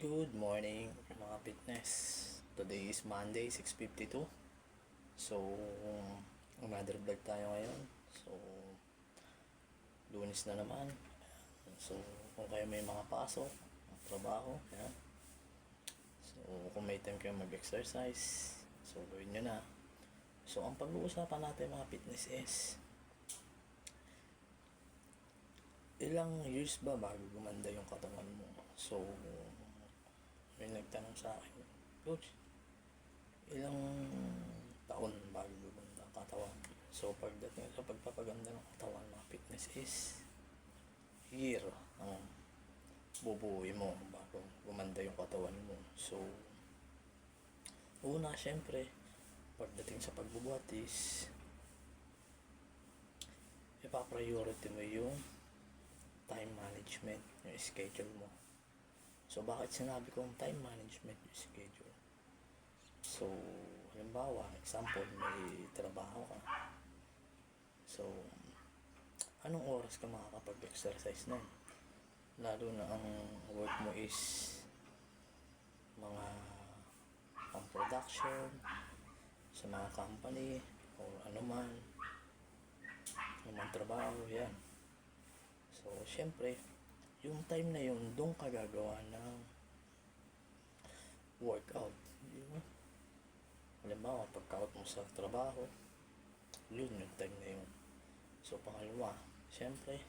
Good morning mga fitness. Today is Monday, 6:52. So, another vlog tayo ngayon. So, Lunes na naman. So, kung kayo may mga pasok, trabaho, yan. So, kung may time kayo mag-exercise, so gawin nyo na. So, ang pag-uusapan natin mga fitness is ilang years ba bago gumanda yung katawan mo? So, may nagtanong sa akin, Coach, ilang taon bago gumanda ang katawan? So, pagdating sa pagpapaganda ng katawan, mga fitness is year ang bubuhay mo bago gumanda yung katawan mo. So, una, syempre, pagdating sa pagbubuhat is ipapriority mo yung time management, yung schedule mo. So, bakit sinabi kong time management yung schedule? So, halimbawa, example, may trabaho ka. So, anong oras ka makakapag-exercise nun? Lalo na ang work mo is mga pang production sa mga company o anuman trabaho, yan. So, syempre, yung time na yun, doon ka gagawa ng workout. Diba? Halimbawa, pagka-out mo sa trabaho, yun yung time na yun. So, pangalawa, syempre,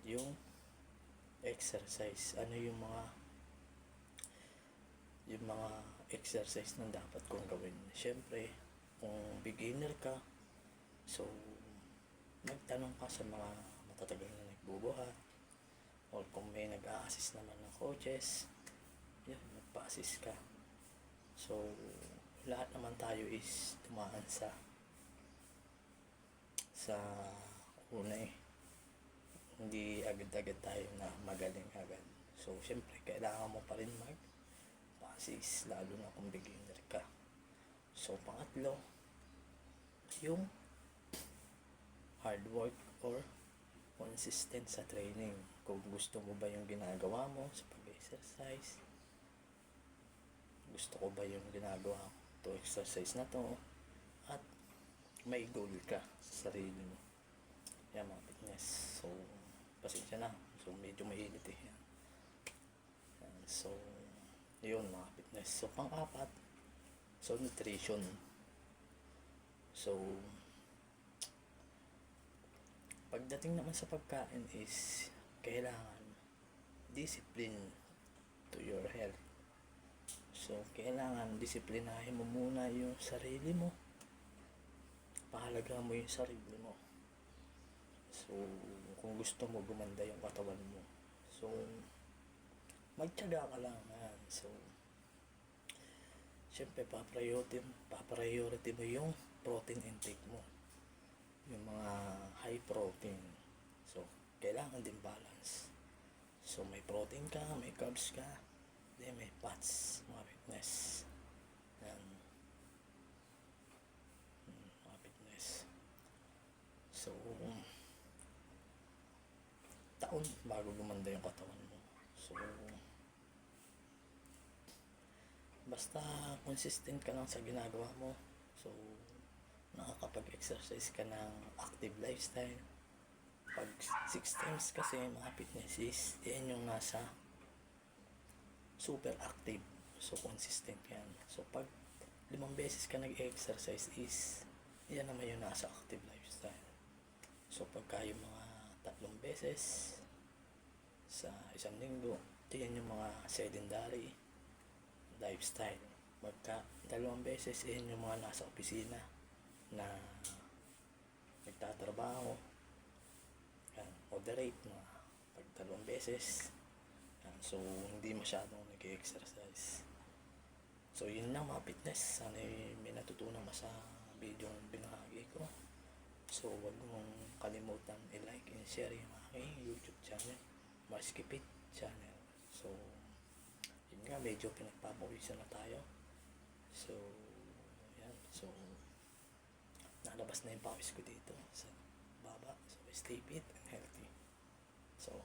yung exercise. Ano yung mga exercise na dapat kong gawin? Syempre, kung beginner ka, so, nagtanong ka sa mga matatagal na nagbubuhat, o kung may nag-a-assist naman ng coaches, yun, magpa-assist ka. So, lahat naman tayo is tumaan sa una hindi agad-agad tayo na magaling agad. So, syempre, kailangan mo pa rin mag-assist, lalo na kung beginner ka. So, pangatlo, yung hard work or consistent sa training. Kung gusto mo ba yung ginagawa mo sa pag-exercise, gusto ko ba yung ginagawa ko to exercise na to, at may goal ka sa sarili mo. Yan mga fitness. So, pasensya na. So, medyo mainit eh. Yan. So, yun mga fitness. So, pang-apat, so nutrition. So, pagdating naman sa pagkain is kailangan discipline to your health. So, kailangan disiplinahin mo muna yung sarili mo. Pahalagahan mo yung sarili mo. So, kung gusto mo gumanda yung katawan mo, so, magtiyaga ka lang. Yan. So, syempre, papriority mo yung protein intake mo. Yung mga high protein. So, kailangan din balance. So, may protein ka, may carbs ka, then may fats, mga fitness. Yan. Mga fitness. So, taon bago gumanda yung katawan mo. So, basta consistent ka lang sa ginagawa mo. So, nakakapag-exercise ka ng active lifestyle. Pag 6 times kasi mga fitness is yan yung nasa super active. So, consistent yan. So, pag 5 beses ka nag-exercise is yan naman yung nasa active lifestyle. So, pagka yung mga 3 beses sa isang linggo, yan yung mga sedentary lifestyle. Pagka 2 beses, yan yung mga nasa opisina na nagtatrabaho. Yan, moderate mga pag 2 beses. Yan, so, hindi masyadong nag-exercise. So, yun lang mga fitness. Sana may natutunan ka sa video ng binahagi ko. So, wag mong kalimutan i-like and share yung aking YouTube channel, Marskipit channel. So, yun nga, medyo pinagpapawisan na tayo. So, yan. So, nalabas na yung pawis ko dito sa baba. So, stay fit and healthy. So,